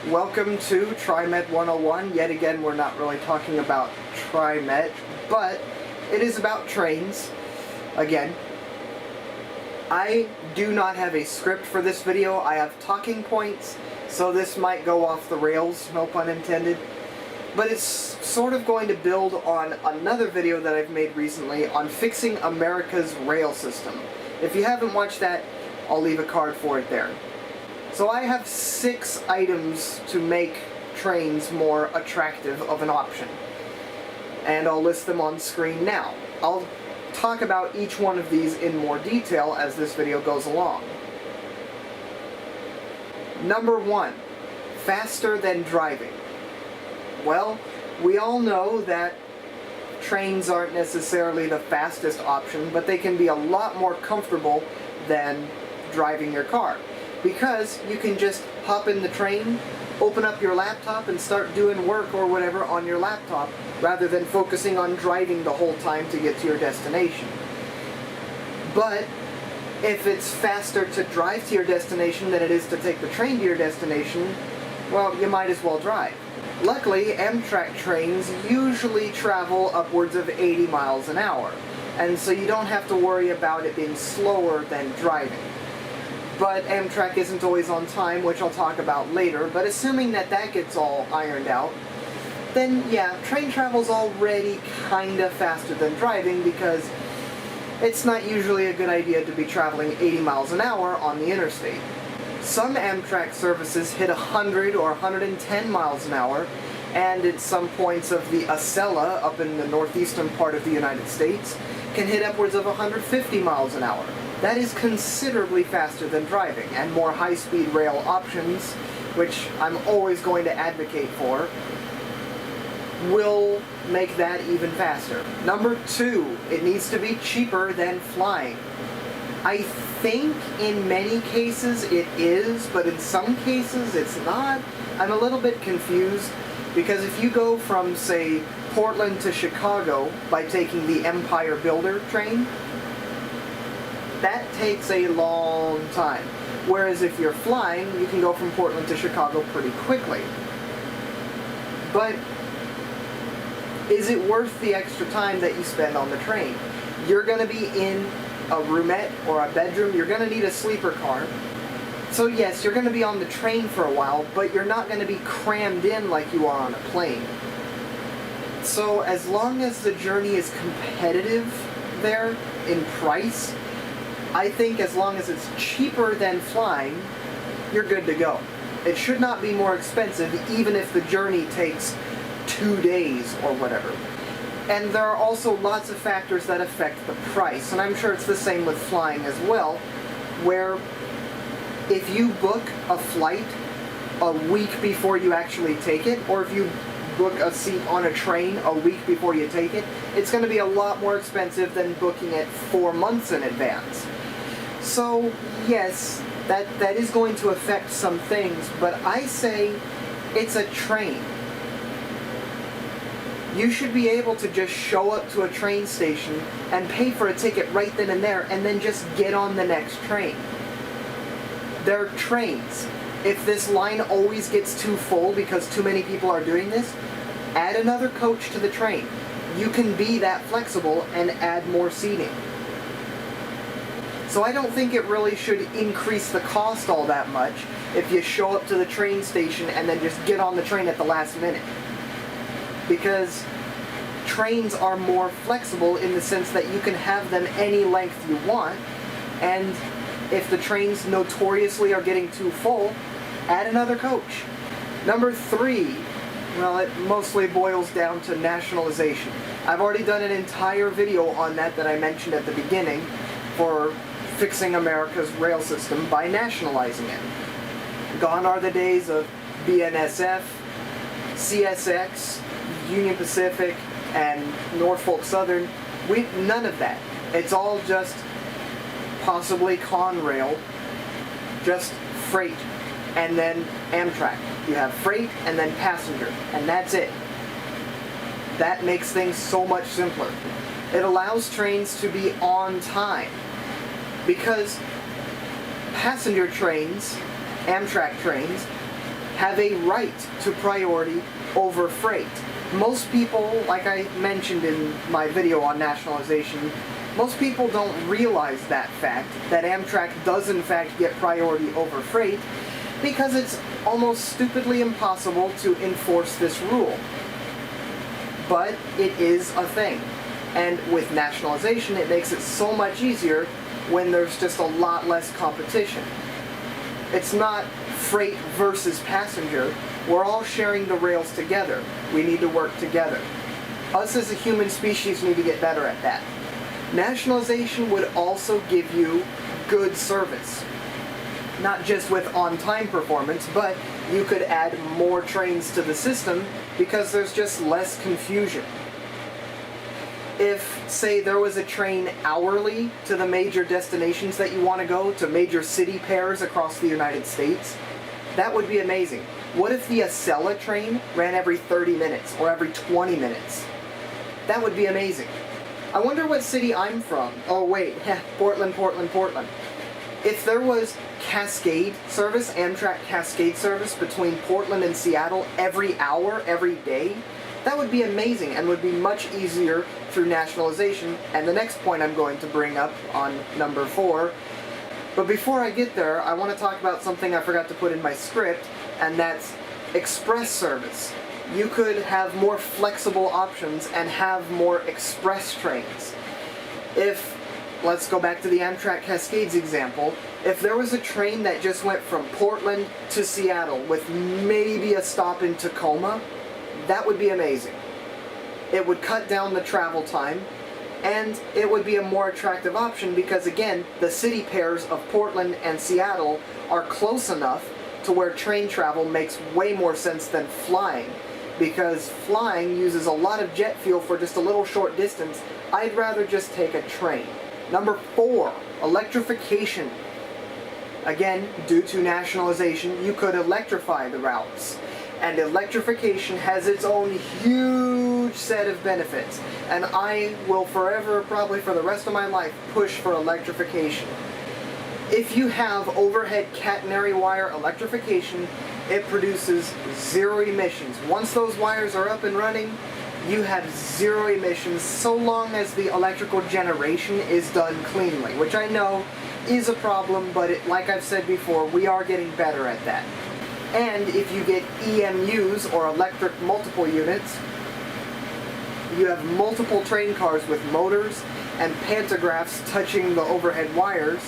Welcome to Trimet 101. Yet again, we're not really talking about Trimet, but it is about trains. Again, I do not have a script for this video. I have talking points, so this might go off the rails, no pun intended. But it's sort of going to build on another video that I've made recently on fixing America's rail system. If you haven't watched that, I'll leave a card for it there. So I have 6 items to make trains more attractive of an option. And I'll list them on screen now. I'll talk about each one of these in more detail as this video goes along. Number 1, faster than driving. Well, we all know that trains aren't necessarily the fastest option, but they can be a lot more comfortable than driving your car. Because you can just hop in the train, open up your laptop, and start doing work or whatever on your laptop, rather than focusing on driving the whole time to get to your destination. But if it's faster to drive to your destination than it is to take the train to your destination, well, you might as well drive. Luckily, Amtrak trains usually travel upwards of 80 miles an hour, and so you don't have to worry about it being slower than driving. But Amtrak isn't always on time, which I'll talk about later, but assuming that that gets all ironed out, then yeah, train travel's already kinda faster than driving because it's not usually a good idea to be traveling 80 miles an hour on the interstate. Some Amtrak services hit 100 or 110 miles an hour, and at some points of the Acela, up in the northeastern part of the United States, can hit upwards of 150 miles an hour. That is considerably faster than driving, and more high-speed rail options, which I'm always going to advocate for, will make that even faster. Number 2, it needs to be cheaper than flying. I think in many cases it is, but in some cases it's not. I'm a little bit confused, because if you go from, say, Portland to Chicago by taking the Empire Builder train, that takes a long time. Whereas if you're flying, you can go from Portland to Chicago pretty quickly. But is it worth the extra time that you spend on the train? You're going to be in a roomette or a bedroom. You're going to need a sleeper car. So yes, you're going to be on the train for a while, but you're not going to be crammed in like you are on a plane. So as long as the journey is competitive there in price, I think as long as it's cheaper than flying, you're good to go. It should not be more expensive, even if the journey takes 2 days or whatever. And there are also lots of factors that affect the price, and I'm sure it's the same with flying as well, where if you book a flight a week before you actually take it, or if you book a seat on a train a week before you take it, it's going to be a lot more expensive than booking it 4 months in advance. So yes, that is going to affect some things, but I say it's a train. You should be able to just show up to a train station and pay for a ticket right then and there, and then just get on the next train. They're trains. If this line always gets too full because too many people are doing this, add another coach to the train. You can be that flexible and add more seating. So I don't think it really should increase the cost all that much if you show up to the train station and then just get on the train at the last minute. Because trains are more flexible in the sense that you can have them any length you want, and if the trains notoriously are getting too full, add another coach. Number 3, well, it mostly boils down to nationalization. I've already done an entire video on that I mentioned at the beginning for fixing America's rail system by nationalizing it. Gone are the days of BNSF, CSX, Union Pacific, and Norfolk Southern. None of that. It's all just possibly Conrail, just freight, and then Amtrak. You have freight and then passenger, and that's it. That makes things so much simpler. It allows trains to be on time, because passenger trains, Amtrak trains, have a right to priority over freight. Most people, like I mentioned in my video on nationalization, most people don't realize that fact, that Amtrak does in fact get priority over freight, because it's almost stupidly impossible to enforce this rule. But it is a thing. And with nationalization, it makes it so much easier when there's just a lot less competition. It's not freight versus passenger. We're all sharing the rails together. We need to work together. Us as a human species need to get better at that. Nationalization would also give you good service. Not just with on-time performance, but you could add more trains to the system because there's just less confusion. If, say, there was a train hourly to the major destinations that you want to go, to major city pairs across the United States, that would be amazing. What if the Acela train ran every 30 minutes or every 20 minutes? That would be amazing. I wonder what city I'm from. Oh wait, Portland. If there was Cascade service, Amtrak Cascade service between Portland and Seattle every hour, every day, that would be amazing and would be much easier through nationalization. And the next point I'm going to bring up on number 4. But before I get there, I want to talk about something I forgot to put in my script, and that's express service. You could have more flexible options and have more express trains. If, let's go back to the Amtrak Cascades example, if there was a train that just went from Portland to Seattle with maybe a stop in Tacoma, that would be amazing. It would cut down the travel time, and it would be a more attractive option because, again, the city pairs of Portland and Seattle are close enough to where train travel makes way more sense than flying. Because flying uses a lot of jet fuel for just a little short distance. I'd rather just take a train. Number 4, electrification. Again, due to nationalization, you could electrify the routes. And electrification has its own huge set of benefits. And I will forever, probably for the rest of my life, push for electrification. If you have overhead catenary wire electrification, it produces 0 emissions. Once those wires are up and running, you have 0 emissions so long as the electrical generation is done cleanly, which I know is a problem, but like I've said before, we are getting better at that. And if you get EMUs, or electric multiple units, you have multiple train cars with motors and pantographs touching the overhead wires,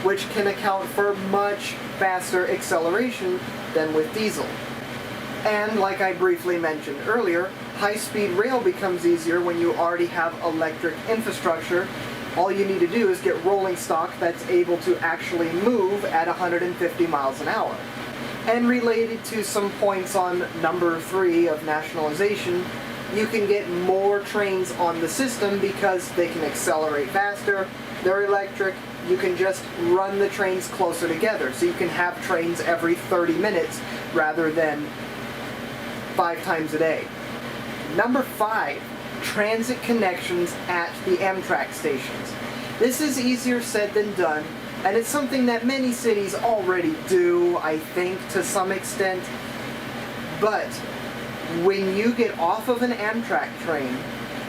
which can account for much faster acceleration than with diesel. And like I briefly mentioned earlier, high-speed rail becomes easier when you already have electric infrastructure. All you need to do is get rolling stock that's able to actually move at 150 miles an hour. And related to some points on number 3 of nationalization, you can get more trains on the system because they can accelerate faster, they're electric, you can just run the trains closer together. So you can have trains every 30 minutes rather than 5 times a day. Number 5, transit connections at the Amtrak stations. This is easier said than done, and it's something that many cities already do, I think, to some extent. But when you get off of an Amtrak train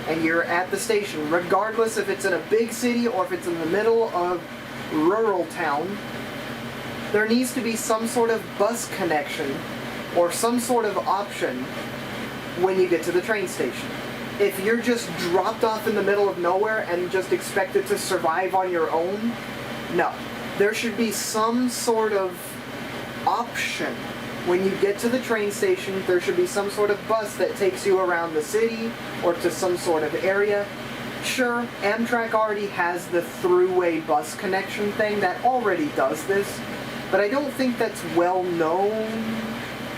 and you're at the station, regardless if it's in a big city or if it's in the middle of rural town, there needs to be some sort of bus connection or some sort of option when you get to the train station. If you're just dropped off in the middle of nowhere and just expected to survive on your own, no. There should be some sort of option. When you get to the train station, there should be some sort of bus that takes you around the city or to some sort of area. Sure, Amtrak already has the throughway bus connection thing that already does this, but I don't think that's well known,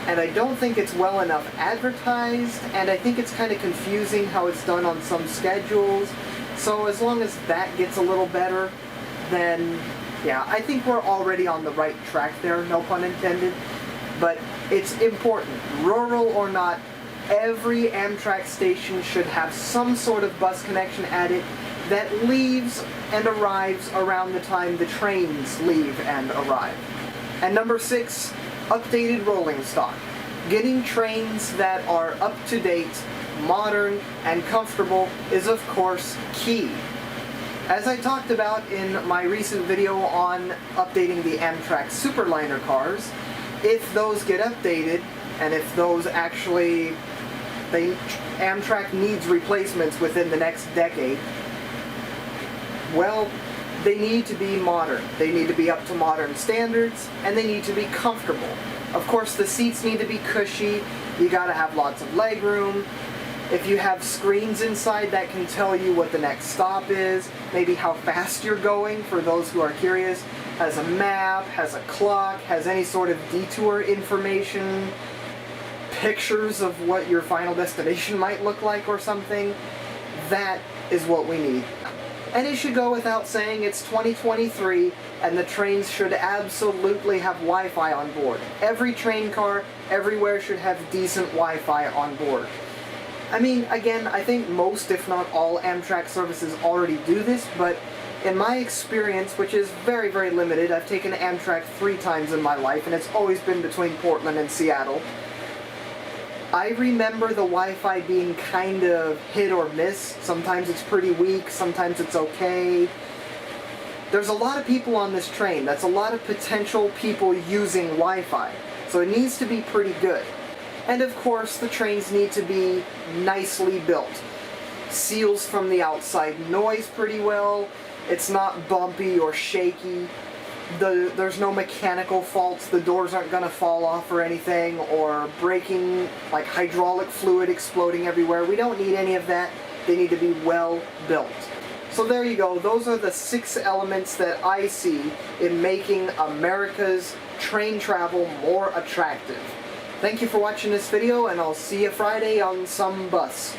and I don't think it's well enough advertised, and I think it's kind of confusing how it's done on some schedules. So as long as that gets a little better, then yeah, I think we're already on the right track there, no pun intended. But it's important, rural or not, every Amtrak station should have some sort of bus connection at it that leaves and arrives around the time the trains leave and arrive. And number 6, updated rolling stock. Getting trains that are up to date, modern, and comfortable is of course key. As I talked about in my recent video on updating the Amtrak Superliner cars, if those get updated, and if those actually, Amtrak needs replacements within the next decade, well, they need to be modern. They need to be up to modern standards, and they need to be comfortable. Of course, the seats need to be cushy, you gotta have lots of leg room. If you have screens inside that can tell you what the next stop is, maybe how fast you're going for those who are curious, has a map, has a clock, has any sort of detour information, pictures of what your final destination might look like or something, that is what we need. And it should go without saying, it's 2023 and the trains should absolutely have Wi-Fi on board. Every train car, everywhere should have decent Wi-Fi on board. I mean, again, I think most, if not all, Amtrak services already do this, but in my experience, which is very, very limited, I've taken Amtrak 3 times in my life, and it's always been between Portland and Seattle. I remember the Wi-Fi being kind of hit or miss. Sometimes it's pretty weak, sometimes it's okay. There's a lot of people on this train. That's a lot of potential people using Wi-Fi. So it needs to be pretty good. And of course, the trains need to be nicely built. Seals from the outside noise pretty well. It's not bumpy or shaky. There's no mechanical faults. The doors aren't going to fall off or anything, or breaking, like hydraulic fluid exploding everywhere. We don't need any of that. They need to be well built. So there you go. Those are the 6 elements that I see in making America's train travel more attractive. Thank you for watching this video, and I'll see you Friday on some bus.